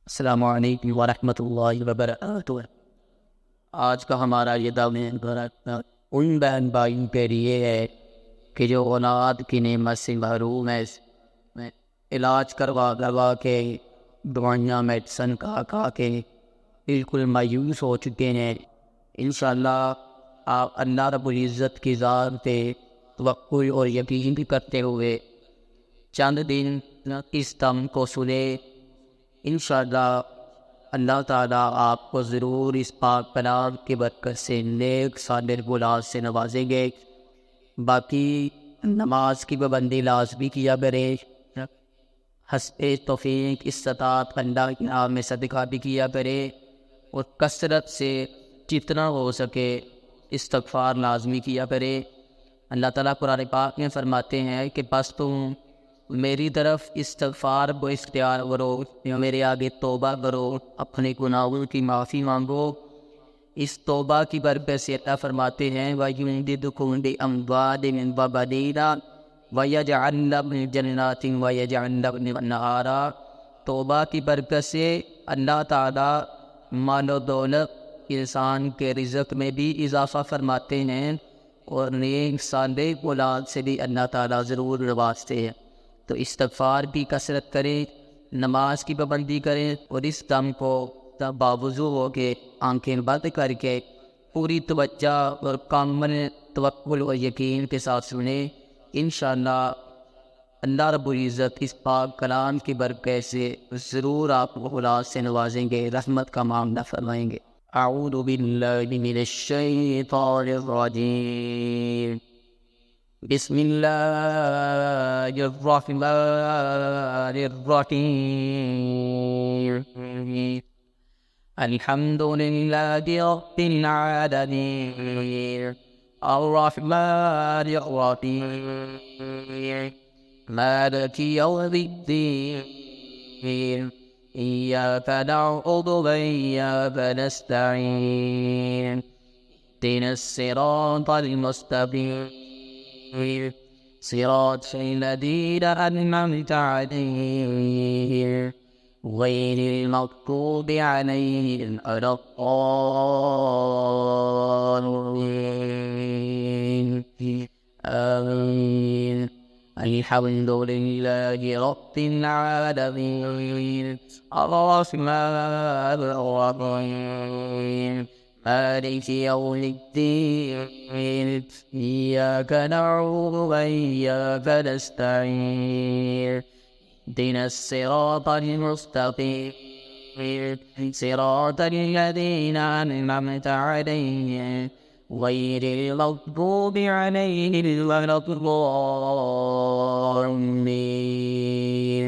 السلام علیکم ورحمۃ اللہ وبرکاتہ۔ آج کا ہمارا یہ دامن ان بہن بھائیوں کے لیے ہے کہ جو اولاد کی نعمت سے محروم ہے، میں علاج کروا کے دوائیاں میڈیسن کھا کے بالکل مایوس ہو چکے ہیں۔ انشاءاللہ آپ اللہ رب العزت کی ذات پہ توکل اور یقین کرتے ہوئے چند دن اس دم کو سنے، انشاءاللہ اللہ تعالیٰ آپ کو ضرور اس پاک کلام کی برکت سے نیک صالح اولاد سے نوازیں گے۔ باقی نماز کی پابندی لازمی کیا کرے، حسب توفیق استطاعت اللہ کے نام میں صدقہ بھی کیا کرے، اور کثرت سے جتنا ہو سکے استغفار لازمی کیا کرے۔ اللہ تعالیٰ قرآن پاک میں فرماتے ہیں کہ بس تم میری طرف استغفار کو اختیار کرو، میرے آگے توبہ کرو، اپنے گناہوں کی معافی مانگو۔ اس توبہ کی برکت سے اللہ فرماتے ہیں وَيُمْدِدْكُمْ بِأَمْوَالٍ وَبَنِينَ وَيَجْعَلْ لَكُمْ جَنَّاتٍ وَيَجْعَلْ لَكُمْ أَنْهَارًا۔ توبہ کی برکت سے اللہ تعالیٰ مال و دولت انسان کے رزق میں بھی اضافہ فرماتے ہیں، اور نیک صالح اولاد سے بھی اللہ تعالیٰ ضرور نوازتے ہیں۔ تو استغفار کی کثرت کریں، نماز کی پابندی کریں، اور اس دم کو باوضو ہو کے آنکھیں بند کر کے پوری توجہ اور کامل توکل اور یقین کے ساتھ سنیں۔ انشاءاللہ اللہ رب العزت اس پاک کلام کی برکت سے ضرور آپ کو اولاد سے نوازیں گے، رحمت کا معاملہ فرمائیں گے۔ اعوذ باللہ من الشیطان الرجیم، بسم اللہ الرحمن الرحیم، الحمد للہ رب العالمین، الرحمن الرحیم، مالک یوم الدین، ایاک نعبد وایاک نستعین، اهدنا الصراط المستقیم، صراط الذین أنعمت علیہم غیر المغضوب علیہم ولا الضالین، آمین۔ الحمد للہ رب العالمین، الرحمن الرحیم، مالک یوم الدین، ایاک نعبد وایاک نستعین، اهدنا الصراط المستقیم، صراط الذین أنعمت علیہم غیر المغضوب علیہم ولا الضالین،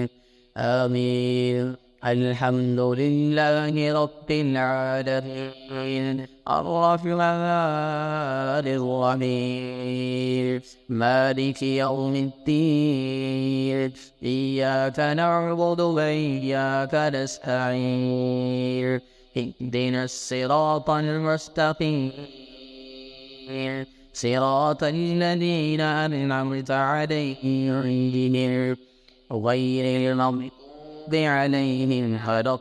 آمین۔ الحمد للہ رب العالمین، الرحمن الرحیم، مالک یوم الدین، ایاک نعبد وایاک نستعین، اهدنا الصراط المستقیم، صراط الذین أنعمت علیہم غیر المغضوب علیہم ولا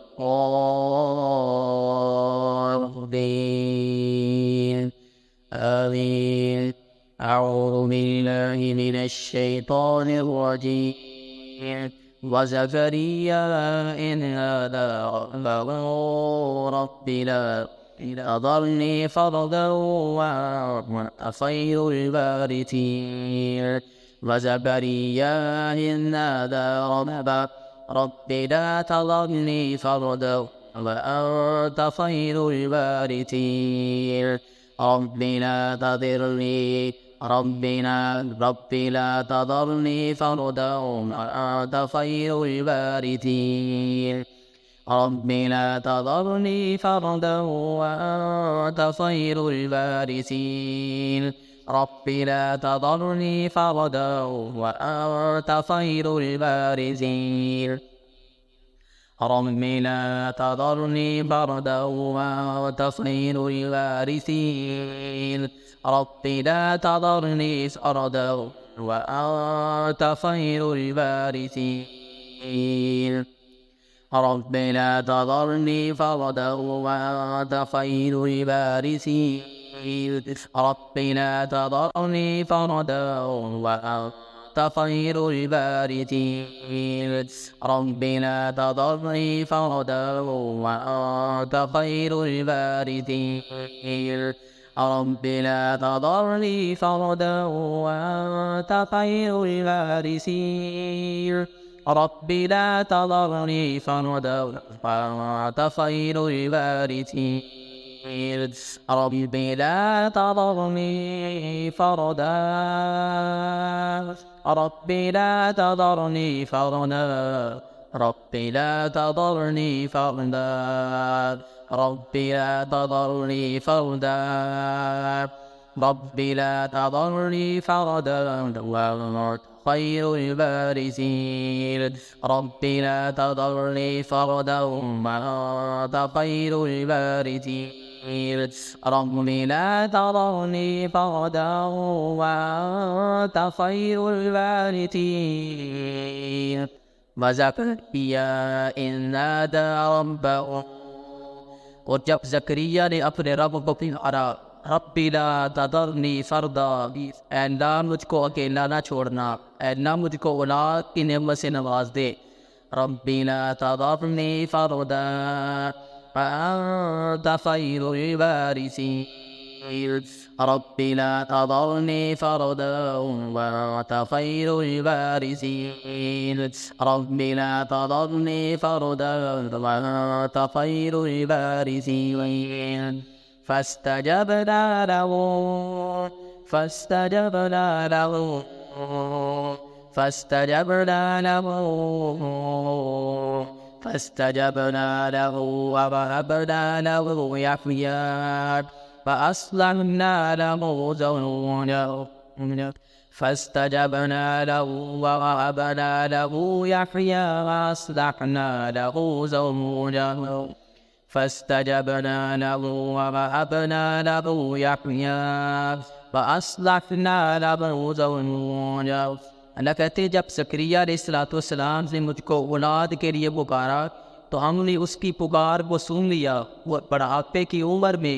الضالین، آمین۔ اعوذ باللہ من الشیطان الرجیم، وزکریا اذ نادى ربه رب لا تذرني فردا وأنت خير الوارثين، وزكريا إذ نادى ربه رب لا تذرني فردا وأنت خير الوارثين، رب لا تذرني فردا وأنت خير الوارثين، رب لا تذرني فردا وأنت خير الوارثين، رب لا تذرني فردا وأنت خير الوارثين، رب لا تذرني فردا وأنت خير الوارثين، رب لا تذرني فردا وأنت خير الوارثين، رب لا تذرني فردا وأنت خير الوارثين رب لا تذرني فردا وأنت خير الوارثين رب لا تذرني فردا وأنت خير الوارثين رب لا تذرني فردا وأنت خير الوارثين رب لا تذرني فردا وأنت خير الوارثين رب لا تذرني فردا رب لا تذرني فردا رب لا تذرني فردا رب لا تذرني فردا رب لا تذرني فردا وأنت خير الوارثين رب لا تذرني فردا وأنت خير الوارثين رب لا تذرني فردا وأنت خير الوارثين وزكريا إذ نادى ربه और जब ज़करिया ने अपने रब को पुकारा रब्बी ला तज़रनी फ़र्दा ऐ अल्लाह मुझको अकेला ना छोड़ना ऐ अल्लाह मुझको औलाद की नेमत से नवाज दे रब्बी ला तज़रनी फ़र्दा वअंत खैरुल वारिसीन रब्बी ला तज़रनी फ़र्दा वअंत खैरुल वारिसीन रब्बी ला तज़रनी फ़र्दा वअंत खैरुल वारिसीन فاستجبنا له فاستجبنا له فاستجبنا له فاستجبنا له ووهبنا له يحيى فأصلحنا له زوجه فاستجبنا له ووهبنا له يحيى وأصلحنا له زوجه فاستجبنا له ووهبنا له يحيى وأصلحنا له زوجه अल्लाह कहते जब ज़करिया अलैहिस्सलाम ने मुझको औलाद के लिए पुकारा तो हमने उसकी पुकार को सुन लिया। वो बुढ़ापे की उम्र में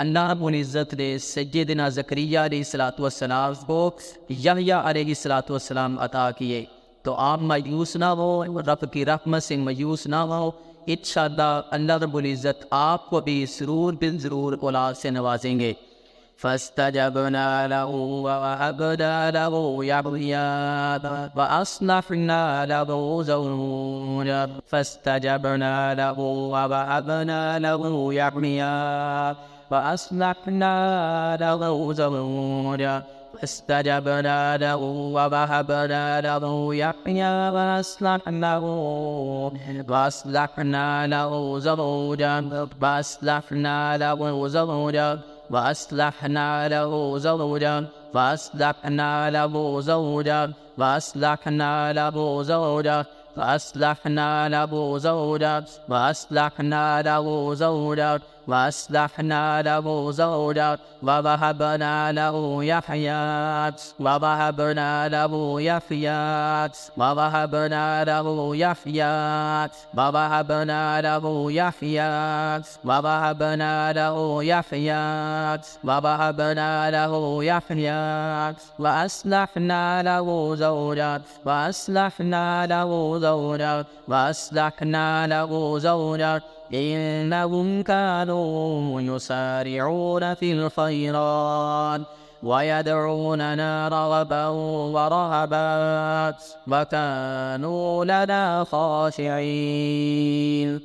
अल्लाह रब्बुल इज़्ज़त ने सय्यदना ज़करिया अलैहिस्सलाम को यहया अलैहिस्सलाम अता किए। तो आप मायूस ना हो, रब की रहमत से मायूस ना हो, इंशाअल्लाह अल्लाह रब्बुल इज़्ज़त आपको भी ज़रूर बिन ज़रूर औलाद से नवाजेंगे। فاستجبنا له ووهبنا له يحيى وأصلحنا له زوجه فاستجبنا له ووهبنا له يحيى وأصلحنا له زوجه فاستجبنا له ووهبنا له يحيى وأصلحنا له زوجا وأصلحنا له زوجا وأصلحنا له زوجا وأصلحنا له زوجا وأصلحنا له زوجا وأصلحنا له زوجا وأصلحنا له زوجا وأصلحنا له زوجا ووهبنا له يحيى ووهبنا له يحيى ووهبنا له يحيى ووهبنا له يحيى ووهبنا له يحيى ووهبنا له يحيى وأصلحنا له زوجا وأصلحنا له زوجا وأصلحنا له زوجا إنهم كانوا يسارعون في الخيرات ويدعوننا رغبا ورهبا وكانوا لنا خاشعين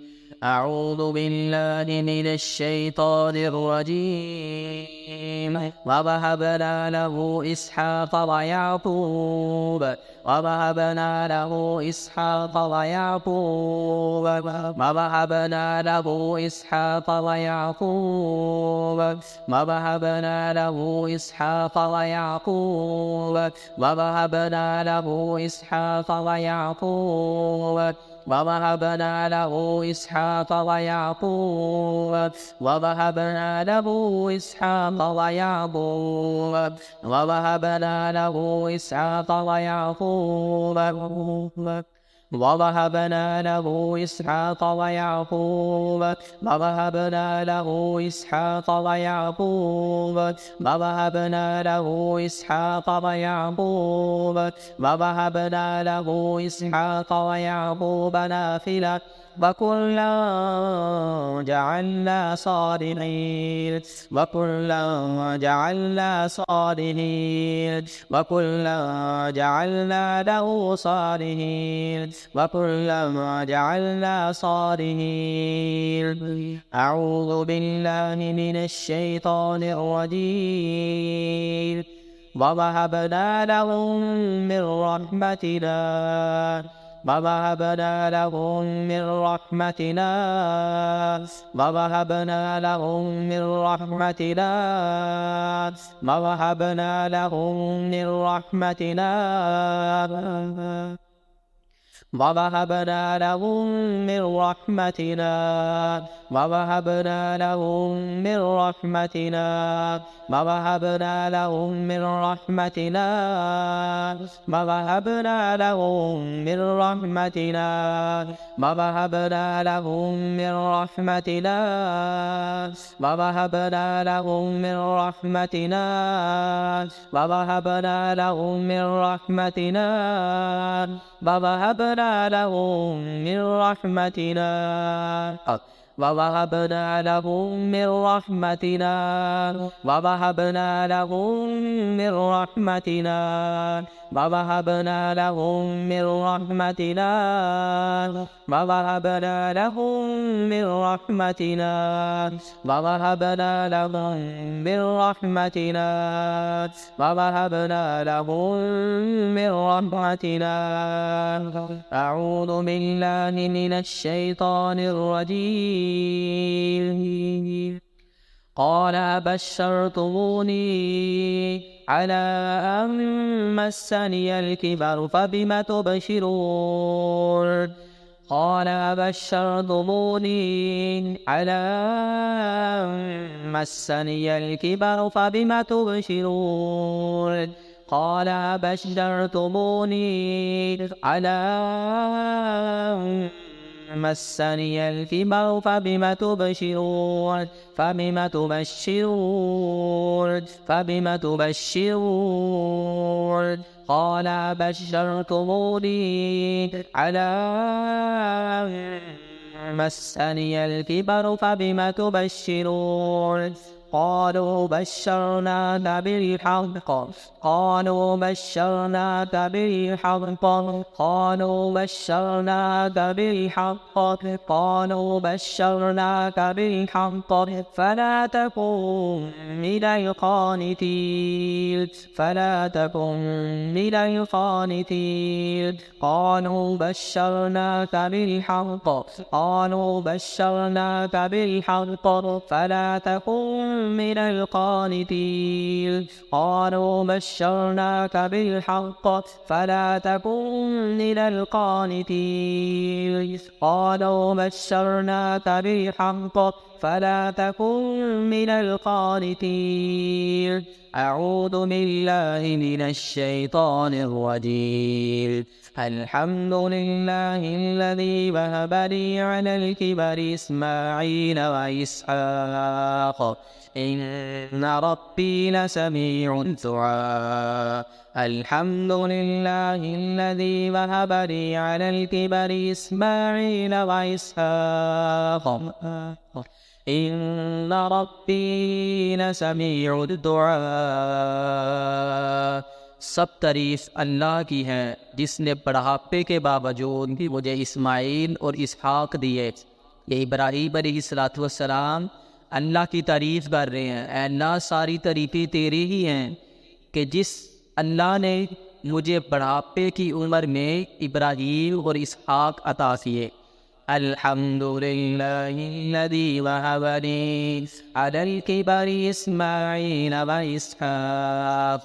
أعوذ بالله من الشيطان الرجيم ووهبنا له إسحاق ويعقوب ووهبنا له إسحاق ويعقوب ووهبنا له إسحاق ويعقوب ووهبنا له إسحاق ويعقوب ووهبنا له إسحاق ويعقوب ووهبنا له إسحاق ويعقوب ووهبنا له إسحاق ويعقوب ووهبنا له إسحاق ويعقوب ووهبنا له إسحاق ويعقوب ووهبنا له إسحاق ويعقوب ووهبنا له إسحاق ويعقوب ووهبنا له إسحاق ويعقوب نافلة وكلا جعلنا صالحين وكلا جعلنا صالحين وكلا جعلنا له صالحين وكلا جعلنا صالحين. أعوذ بالله من الشيطان الرجيم. ووهبنا لهم من رحمتنا ووهبنا لهم من رحمتنا ووهبنا لهم من رحمتنا ووهبنا لهم من رحمتنا ووهبنا لهم من رحمتنا ووهبنا لهم من رحمتنا ووهبنا لهم من رحمتنا ووهبنا لهم من رحمتنا ووهبنا لهم من رحمتنا ووهبنا لهم من رحمتنا ووهبنا لهم من رحمتنا ووهبنا لهم من رحمتنا ووهبنا لهم من رحمتنا ووهبنا لهم من رحمتنا ووهبنا لهم من رحمتنا ووهبنا لهم من رحمتنا ووهبنا لهم من رحمتنا ووهبنا لهم من رحمتنا. أعوذ بالله من الشيطان الرجيم. قال أبشرتموني على أن مسني الكبر فبم تبشرون قال أبشرتموني على أن مسني الكبر فبم تبشرون قال أبشرتموني على أن مسني الكبر فبم تبشرون فبم تبشرون فبم تبشرون قال أبشرتموني على أن مسني الكبر فبم تبشرون قالوا بشرناك بالحق قالوا بشرناك بالحق قالوا بشرناك بالحق قالوا بشرناك بالحق فلا تكن من القانتين فلا تكن من القانتين قالوا بشرناك بالحق قالوا بشرناك بالحق فلا تكن من القانتين قالوا بشرناك بالحق فلا تكن من القانتين قالوا بشرناك بالحق فلا تكن من القانتين. أعوذ بالله من الشيطان الرجيم. الحمد لله الذي وهب لي على الكبر إسماعيل وإسحاق إن ربي لسميع الدعاء. الحمد لله الذي وهب لي على الكبر إسماعيل وإسحاق إن ربी लसमीउ दुआ। सब तारीफ़ अल्लाह की है जिसने बढ़ापे के बावजूद मुझे इस्माइल और इसहाक दिए। ये इब्राहीम अलैहिस्सलाम अल्लाह की तारीफ़ कर रहे हैं। अल्लाह सारी तारीफ़ें तेरी ही हैं कि जिस अल्लाह ने मुझे बढ़ापे की उम्र में इब्राहीम और इसहाक अता किए। अल्हम्दुलिल्लाहिल्लज़ी वहब ली अलल किबरि इस्माईल व इसहाक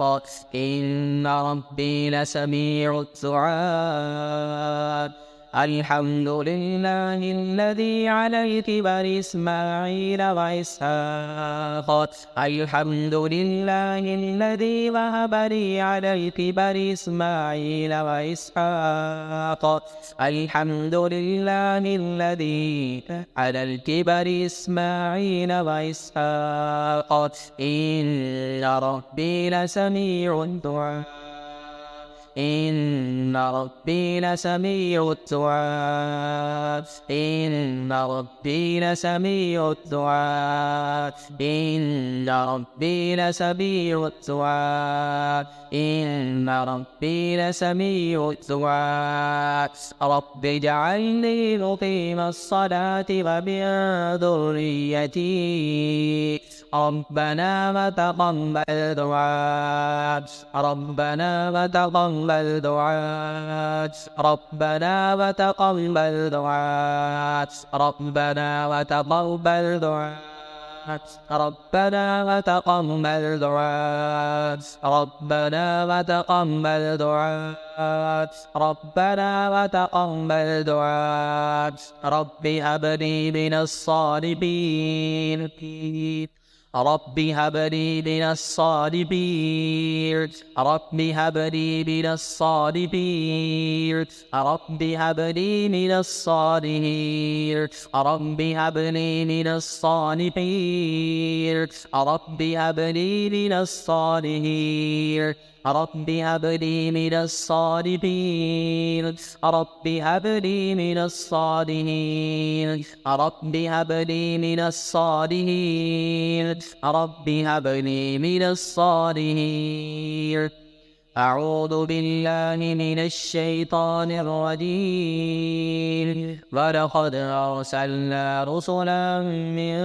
इन्न रब्बी लसमीउ दुआ। الحمد لله الذي على الكبر إسماعيل وإسحاق. الحمد لله الذي وهب لي على الكبر إسماعيل وإسحاق. الحمد لله الذي على الكبر إسماعيل وإسحاق. إن ربي لسميع الدعاء. إن ربي لسميع الدعاء. إن ربي لسميع الدعاء. إن ربي لسميع الدعاء. إن ربي لسميع الدعاء. رب اجعلني مقيم الصلاة ومن ذريتي ربنا وتقبل دعاء. ربنا وتقبل دعاء. ربنا وتقبل دعاء. ربنا وتقبل دعاء. ربنا وتقبل دعاء. ربنا وتقبل دعاء. ربنا وتقبل دعاء. رب هب لي من الصالحين. رب هب لي من الصالحين. رب هب لي من الصالحين. رب هب لي من الصالحين. رب هب لي من الصالحين. رب هب لي من الصالحين. رب هب لي من الصالحين. رب هب لي من الصالحين. رب هب لي من الصالحين. رب هب لي من الصالحين. أعوذ بالله من الشيطان الرجيم. ولقد أرسلنا رسلا من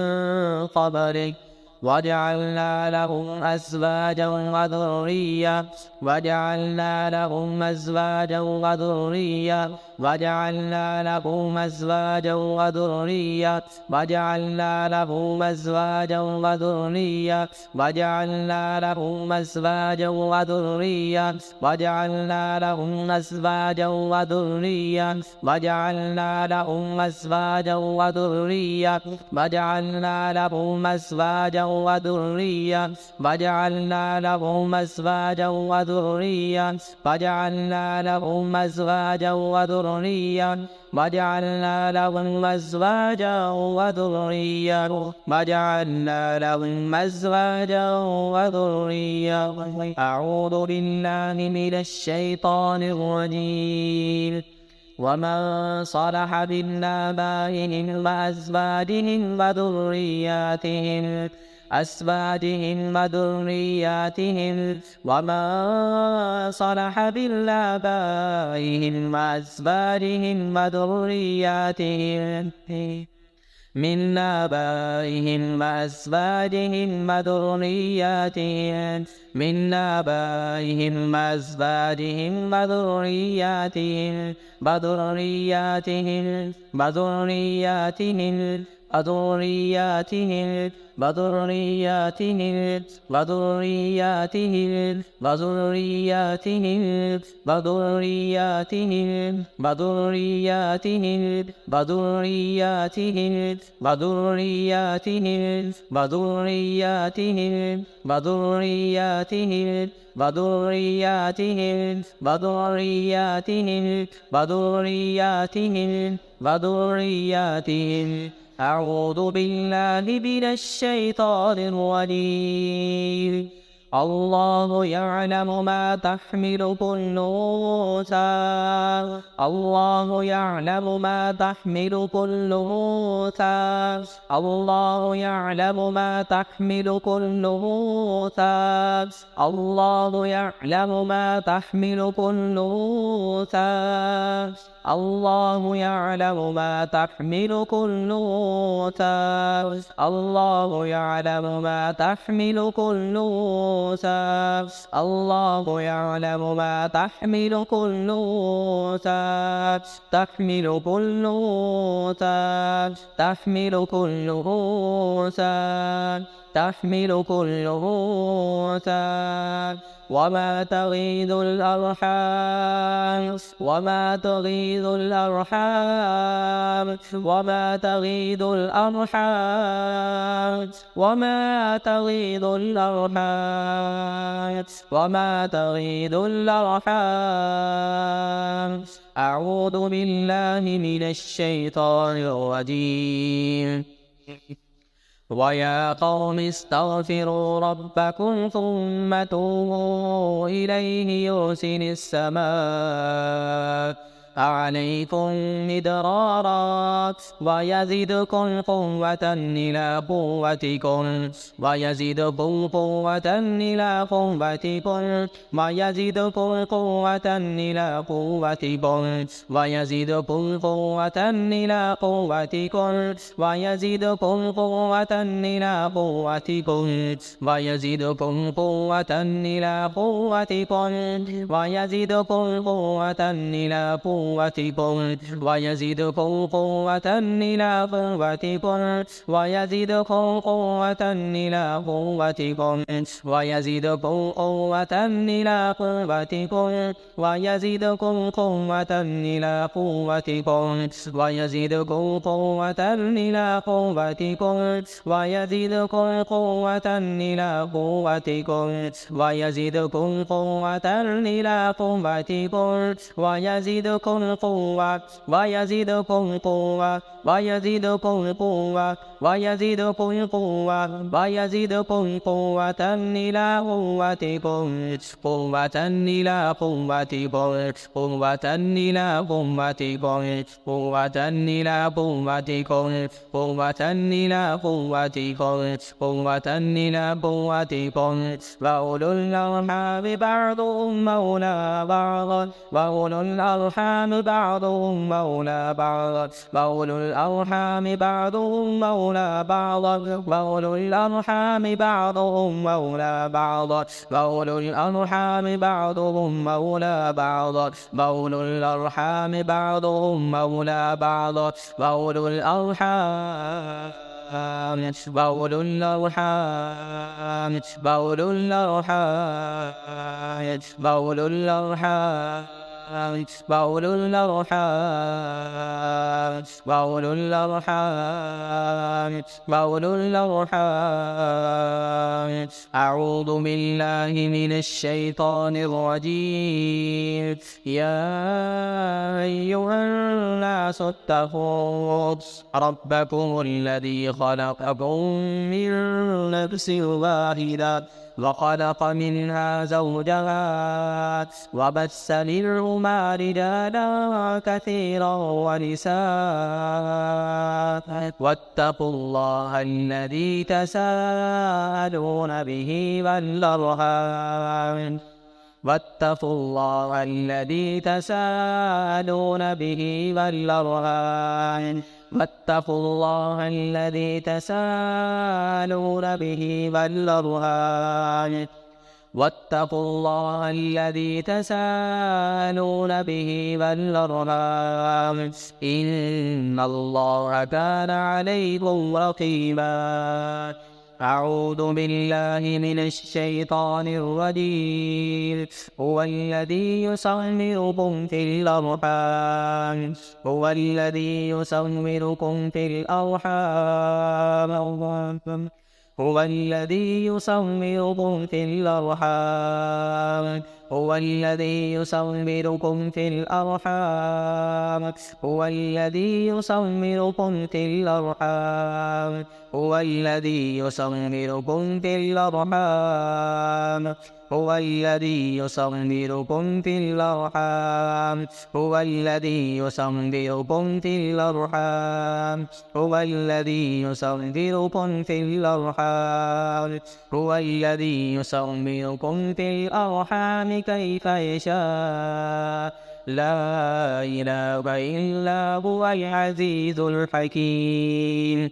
قبلك وجعلنا لهم أزواجا وذرية. وجعلنا لهم أزواجا وذرية. وجعلنا لهم أزواجا وذرية. وجعلنا لهم أزواجا وذرية. وجعلنا لهم أزواجا وذرية. وجعلنا لهم أزواجا وذرية. وجعلنا لهم أزواجا وذرية. وجعلنا لهم أزواجا وذرية. وجعلنا لهم أزواجا وذرية. وجعلنا لهم أزواجا وذرية. وجعلنا لهم أزواجا وذرية. وجعلنا لهم أزواجا وذرية. أعوذ بالله من الشيطان الرجيم. ومن صلح من آبائهم وأزواجهم وذرياتهم وذرياتهم وما صلح من آبائهم وأزواجهم وذرياتهم من آبائهم وأزواجهم وذرياتهم من آبائهم وأزواجهم وذرياتهم وذرياتهم وذرياتهم وذرياتهم وذرياتهم وذرياتهم وذرياتهم وذرياتهم وذرياتهم وذرياتهم وذرياتهم وذرياتهم وذرياتهم وذرياتهم وذرياتهم وذرياتهم وذرياتهم. أعوذ بالله من الشيطان الرجيم. الله يعلم ما تحمل كل أنثى. الله يعلم ما تحمل كل أنثى. الله يعلم ما تحمل كل أنثى. الله يعلم ما تحمل كل أنثى. الله يعلم ما تحمل كل أنثى. الله يعلم ما تحمل كل أنثى. الله يعلم ما تحمل كل أنثى. تحمل كل أنثى. تحمل كل أنثى. تحمل كل أنثى. وما تغيض الأرحام وما تغيض الأرحام وما تغيض الأرحام وما تغيض الأرحام وما تغيض الأرحام. أعوذ بالله من الشيطان الرجيم. ويا قوم استغفروا ربكم ثم توبوا إليه يرسل السماء عليكم مدرارا ويزدكم قوة إلى قوتكم ويزدكم قوة إلى قوتكم ويزدكم قوة إلى قوتكم ويزدكم قوة إلى قوتكم ويزدكم قوة إلى قوتكم ويزدكم قوة إلى قوتكم ويزدكم قوة إلى قوتكم ويزدكم قوة إلى قوتكم ويزدكم قوة إلى قوتكم ويزدكم قوة إلى قوتكم ويزدكم قوة إلى قوتكم ويزدكم قوة إلى قوتكم ويزدكم قوة إلى قوتكم ويزدكم قوة إلى قوتكم ويزدكم قوة ويزدكم قوة ويزدكم قوة ويزدكم قوة ويزدكم قوة إلى قوتكم قوة إلى قوتكم قوة إلى قوتكم قوة إلى قوتكم قوة إلى قوتكم قوة إلى قوتكم. وأولو الأرحام بعضهم مولى بعض وأولو الأرحام بعضهم مولى بعض وأولو الأرحام بعضهم مولى بعض وأولو الأرحام بعضهم مولى بعض وأولو الأرحام بعضهم مولى بعض وأولو الأرحام بعضهم مولى بعض وأولو الأرحام وأولو الأرحام وأولو الأرحام وأولو الأرحام وأولو الأرحام وأولو الأرحام وأولو الأرحام. أعوذ بالله من الشيطان الرجيم. يا أيها الناس اتقوا ربكم الذي خلقكم من نفس واحدة وخلق منها زوجها وبث منهما رجالا كثيرا ونساء واتقوا الله الذي تساءلون به والأرحام واتقوا الله الذي تساءلون به والأرحام واتقوا الله الذي تساءلون به والأرحام واتقوا الله الذي تساءلون به والأرحام إن الله كان عليكم رقيبا. أعوذ بالله من الشيطان الرجيم. هو الذي يصوركم في الأرحام هو الذي يصوركم في الأرحام هو الذي يصوركم في الأرحام هو الذي يصوركم في الأرحام هو الذي يصوركم في الأرحام هو الذي يصوركم في الأرحام هو الذي يصوركم في الأرحام هو الذي يصوركم في الأرحام هو الذي يصوركم في الأرحام هو الذي يصوركم في الأرحام كيف يشاء لا إله إلا هو العزيز الحكيم.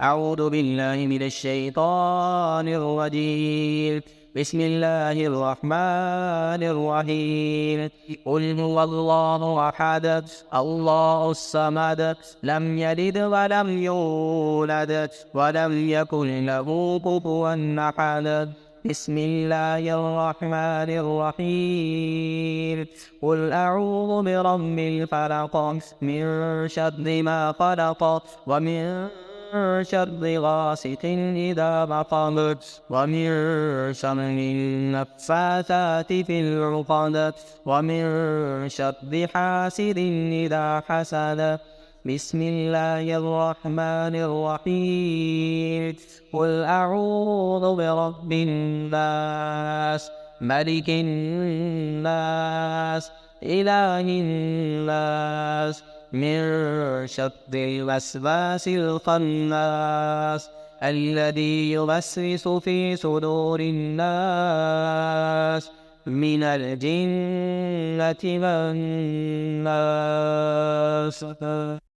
أعوذ بالله من الشيطان الرجيم. بسم الله الرحمن الرحيم. قل هو الله أحد الله الصمد لم يلد ولم يولد ولم يكن له كفوا أحد. بسم الله الرحمن الرحيم قل أعوذ برب الفلق من شر ما خلق ومن شر غاسق إذا وقب ومن شر النفاثات في العقد ومن شر حاسد إذا حسد بسم الله الرحمن الرحيم قل أعوذ برب الناس ملك الناس إله الناس من شر الوسواس الخناس الذي يوسوس في صدور الناس من الجنة والناس.